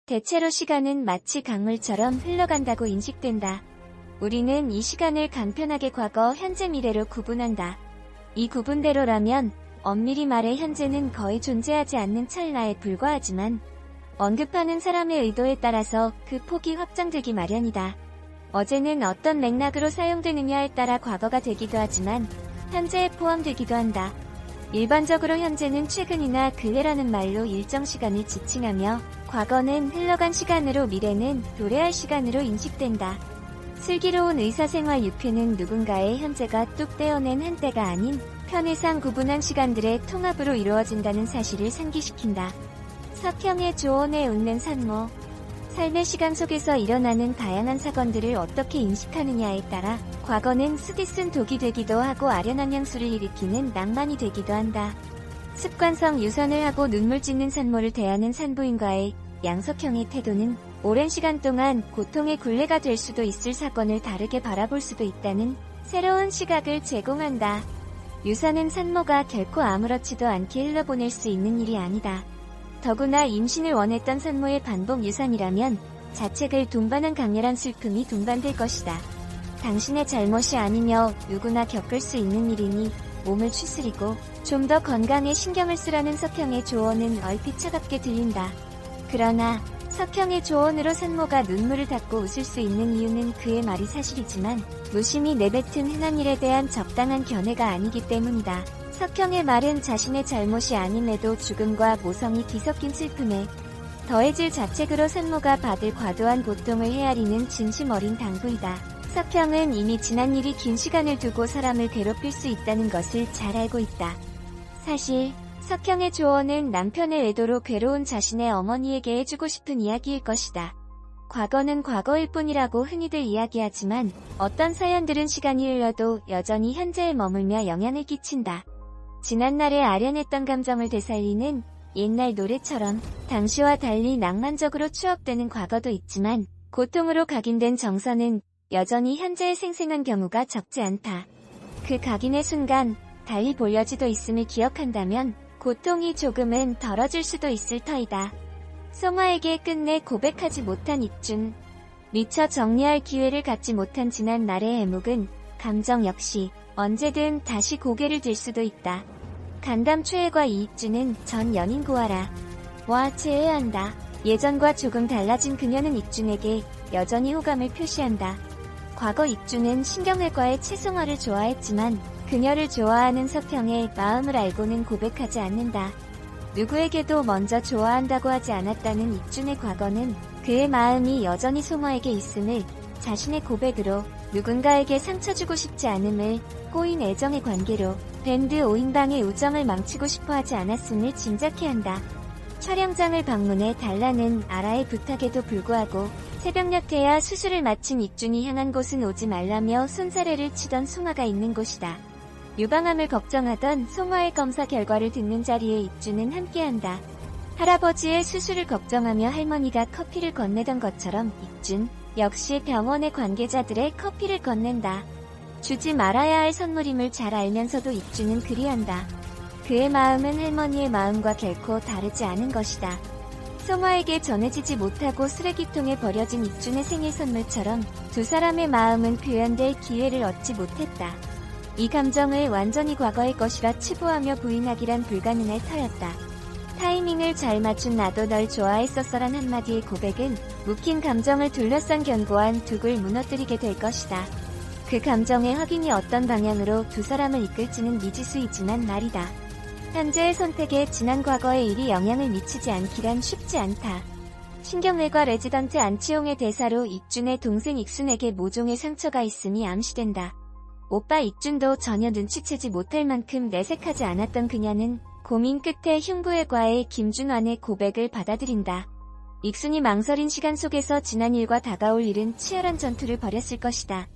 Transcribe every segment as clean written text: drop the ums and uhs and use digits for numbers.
대체로 시간은 마치 강물처럼 흘러간다고 인식된다. 우리는 이 시간을 간편하게 과거, 현재, 미래로 구분한다. 이 구분대로라면 엄밀히 말해 현재는 거의 존재하지 않는 찰나에 불과하지만 언급하는 사람의 의도에 따라서 그 폭이 확장되기 마련이다. 어제는 어떤 맥락으로 사용되느냐에 따라 과거가 되기도 하지만 현재에 포함되기도 한다. 일반적으로 현재는 최근이나 근래라는 말로 일정 시간을 지칭하며 과거는 흘러간 시간으로, 미래는 도래할 시간으로 인식된다. 슬기로운 의사생활 유표는 누군가의 현재가 뚝 떼어낸 한때가 아닌 편의상 구분한 시간들의 통합으로 이루어진다는 사실을 상기시킨다. 석형의 조언에 웃는 산모. 삶의 시간 속에서 일어나는 다양한 사건들을 어떻게 인식하느냐에 따라 과거는 쓰디 쓴 독이 되기도 하고 아련한 향수를 일으키는 낭만이 되기도 한다. 습관성 유선을 하고 눈물 짓는 산모를 대하는 산부인과의 양석형의 태도는 오랜 시간 동안 고통의 굴레가 될 수도 있을 사건을 다르게 바라볼 수도 있다는 새로운 시각을 제공한다. 유산은 산모가 결코 아무렇지도 않게 흘러보낼 수 있는 일이 아니다. 더구나 임신을 원했던 산모의 반복 유산이라면 자책을 동반한 강렬한 슬픔이 동반될 것이다. 당신의 잘못이 아니며 누구나 겪을 수 있는 일이니 몸을 추스리고 좀 더 건강에 신경을 쓰라는 석형의 조언은 얼핏 차갑게 들린다. 그러나 석형의 조언으로 산모가 눈물을 닦고 웃을 수 있는 이유는 그의 말이 사실이지만 무심히 내뱉은 흔한 일에 대한 적당한 견해가 아니기 때문이다. 석형의 말은 자신의 잘못이 아님에도 죽음과 모성이 뒤섞인 슬픔에 더해질 자책으로 산모가 받을 과도한 고통을 헤아리는 진심 어린 당부이다. 석형은 이미 지난 일이 긴 시간을 두고 사람을 괴롭힐 수 있다는 것을 잘 알고 있다. 사실 석형의 조언은 남편의 외도로 괴로운 자신의 어머니에게 해주고 싶은 이야기일 것이다. 과거는 과거일 뿐이라고 흔히들 이야기하지만 어떤 사연들은 시간이 흘러도 여전히 현재에 머물며 영향을 끼친다. 지난날에 아련했던 감정을 되살리는 옛날 노래처럼 당시와 달리 낭만적으로 추억되는 과거도 있지만 고통으로 각인된 정서는 여전히 현재에 생생한 경우가 적지 않다. 그 각인의 순간 달리 볼여지도 있음을 기억한다면 고통이 조금은 덜어질 수도 있을 터이다. 송화에게 끝내 고백하지 못한 익준. 미처 정리할 기회를 갖지 못한 지난 날의 해묵은 감정 역시 언제든 다시 고개를 들 수도 있다. 간담 최애과 이익준은 전 연인 고아라. 와 제외한다. 예전과 조금 달라진 그녀는 익준에게 여전히 호감을 표시한다. 과거 익준은 신경외과의 최송화를 좋아했지만 그녀를 좋아하는 석형의 마음을 알고는 고백하지 않는다. 누구에게도 먼저 좋아한다고 하지 않았다는 익준의 과거는 그의 마음이 여전히 송화에게 있음을 자신의 고백으로 누군가에게 상처 주고 싶지 않음을 꼬인 애정의 관계로 밴드 5인방의 우정을 망치고 싶어 하지 않았음을 짐작케 한다. 촬영장을 방문해 달라는 아라의 부탁에도 불구하고 새벽녘 돼야 수술을 마친 익준이 향한 곳은 오지 말라며 손사래를 치던 송화가 있는 곳이다. 유방암을 걱정하던 송화의 검사 결과를 듣는 자리에 익준은 함께한다. 할아버지의 수술을 걱정하며 할머니가 커피를 건네던 것처럼 익준 역시 병원의 관계자들의 커피를 건넨다. 주지 말아야 할 선물임을 잘 알면서도 익준은 그리한다. 그의 마음은 할머니의 마음과 결코 다르지 않은 것이다. 송화에게 전해지지 못하고 쓰레기통에 버려진 익준의 생일 선물처럼 두 사람의 마음은 표현될 기회를 얻지 못했다. 이 감정을 완전히 과거의 것이라 치부하며 부인하기란 불가능할 터였다. 타이밍을 잘 맞춘 나도 널 좋아했었어란 한마디의 고백은 묵힌 감정을 둘러싼 견고한 둑을 무너뜨리게 될 것이다. 그 감정의 확인이 어떤 방향으로 두 사람을 이끌지는 미지수이지만 말이다. 현재의 선택에 지난 과거의 일이 영향을 미치지 않기란 쉽지 않다. 신경외과 레지던트 안치홍의 대사로 익준의 동생 익순에게 모종의 상처가 있음이 암시된다. 오빠 익준도 전혀 눈치채지 못할 만큼 내색하지 않았던 그녀는 고민 끝에 흉부외과의 김준환의 고백을 받아들인다. 익순이 망설인 시간 속에서 지난 일과 다가올 일은 치열한 전투를 벌였을 것이다.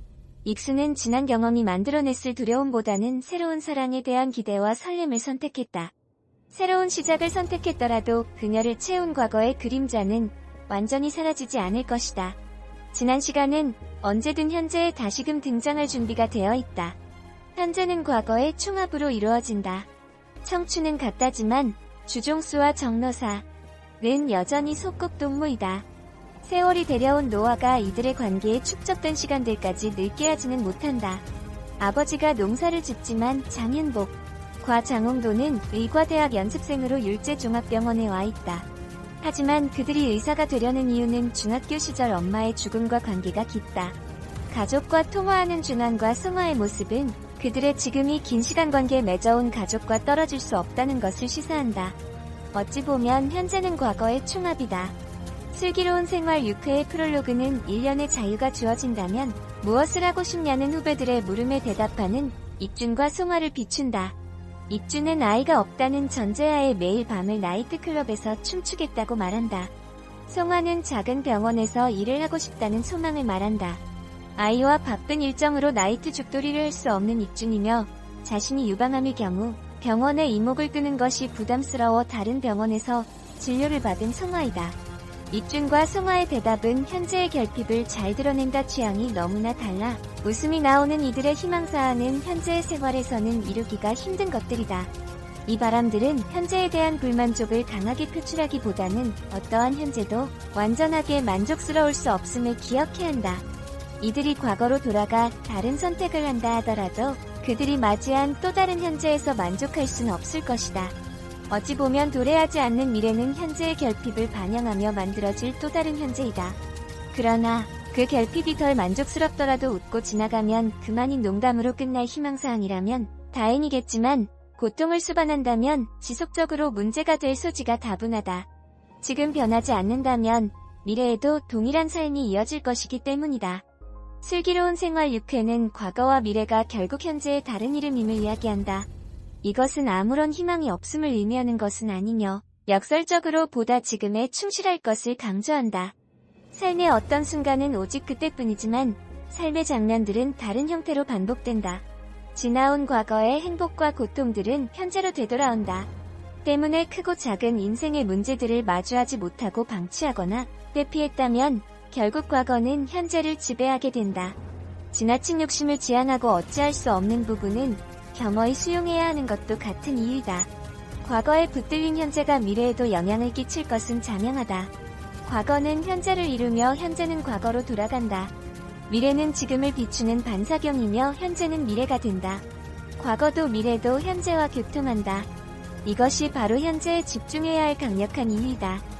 익순은 지난 경험이 만들어냈을 두려움보다는 새로운 사랑에 대한 기대와 설렘을 선택했다. 새로운 시작을 선택했더라도 그녀를 채운 과거의 그림자는 완전히 사라지지 않을 것이다. 지난 시간은 언제든 현재에 다시금 등장할 준비가 되어 있다. 현재는 과거의 총합으로 이루어진다. 청춘은 같다지만 주종수와 정로사. 여전히 소꿉동무이다. 세월이 데려온 노화가 이들의 관계에 축적된 시간들까지 늙게 하지는 못한다. 아버지가 농사를 짓지만 장윤복, 과 장홍도는 의과대학 연습생으로 율제종합병원에 와 있다. 하지만 그들이 의사가 되려는 이유는 중학교 시절 엄마의 죽음과 관계가 깊다. 가족과 통화하는 준환과 승화의 모습은 그들의 지금이 긴 시간 관계에 맺어온 가족과 떨어질 수 없다는 것을 시사한다. 어찌 보면 현재는 과거의 총합이다. 슬기로운 생활 6회의 프롤로그는 1년의 자유가 주어진다면 무엇을 하고 싶냐는 후배들의 물음에 대답하는 익준과 송화를 비춘다. 익준은 아이가 없다는 전제하에 매일 밤을 나이트클럽에서 춤추겠다고 말한다. 송화는 작은 병원에서 일을 하고 싶다는 소망을 말한다. 아이와 바쁜 일정으로 나이트 죽돌이를 할 수 없는 익준이며 자신이 유방암일 경우 병원에 이목을 끄는 것이 부담스러워 다른 병원에서 진료를 받은 송화이다. 익준과 송화의 대답은 현재의 결핍을 잘 드러낸다. 취향이 너무나 달라 웃음이 나오는 이들의 희망사항은 현재의 생활에서는 이루기가 힘든 것들이다. 이 바람들은 현재에 대한 불만족을 강하게 표출하기보다는 어떠한 현재도 완전하게 만족스러울 수 없음을 기억해야 한다. 이들이 과거로 돌아가 다른 선택을 한다 하더라도 그들이 맞이한 또 다른 현재에서 만족할 수는 없을 것이다. 어찌 보면 도래하지 않는 미래는 현재의 결핍을 반영하며 만들어질 또 다른 현재이다. 그러나 그 결핍이 덜 만족스럽더라도 웃고 지나가면 그만인 농담으로 끝날 희망사항이라면 다행이겠지만 고통을 수반한다면 지속적으로 문제가 될 소지가 다분하다. 지금 변하지 않는다면 미래에도 동일한 삶이 이어질 것이기 때문이다. 슬기로운 생활 6회는 과거와 미래가 결국 현재의 다른 이름임을 이야기한다. 이것은 아무런 희망이 없음을 의미하는 것은 아니며 역설적으로 보다 지금에 충실할 것을 강조한다. 삶의 어떤 순간은 오직 그때뿐이지만 삶의 장면들은 다른 형태로 반복된다. 지나온 과거의 행복과 고통들은 현재로 되돌아온다. 때문에 크고 작은 인생의 문제들을 마주하지 못하고 방치하거나 회피했다면 결국 과거는 현재를 지배하게 된다. 지나친 욕심을 지향하고 어찌할 수 없는 부분은 겸허히 수용해야 하는 것도 같은 이유이다. 과거에 붙들린 현재가 미래에도 영향을 끼칠 것은 자명하다. 과거는 현재를 이루며 현재는 과거로 돌아간다. 미래는 지금을 비추는 반사경이며 현재는 미래가 된다. 과거도 미래도 현재와 교통한다. 이것이 바로 현재에 집중해야 할 강력한 이유이다.